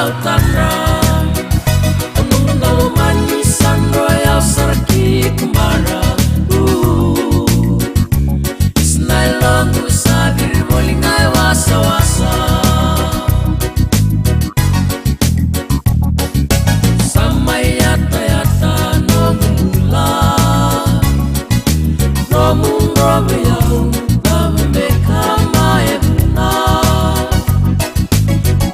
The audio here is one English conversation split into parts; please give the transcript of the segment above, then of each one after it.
Tanra Unung manisan royal sarki kumara Isnai longu sabir bolingai wasa wasa Samai yata yata nomula Romung romeyau nameka maebuna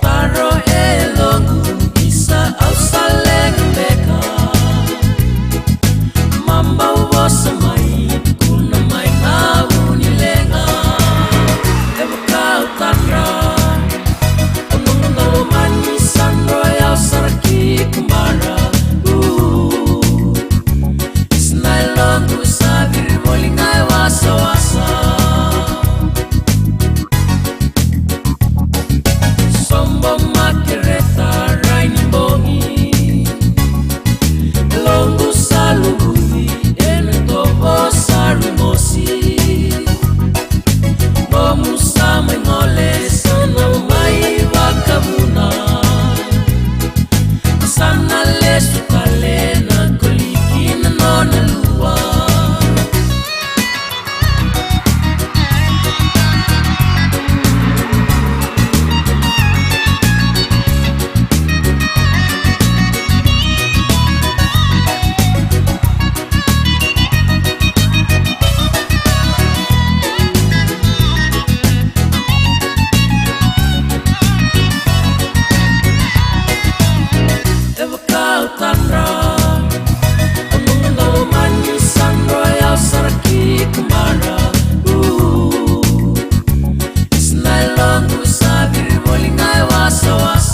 Taro elongu isa ausaleng beka Mamba wasamai kuna mai na unilenga Evakau tanra Unung manisan royal sarki kumara Isnai longu sabir bolingai wasa wasa Sombong makireta raini bongi Longu salubui entobo sarimosi Bomu sama ngole sana mai wakabuna Sana lesu kalena kolikina nona lua Evakau tanra Unung manisan royal sarki kumara Isnai longu sabir bolingai wasa wasa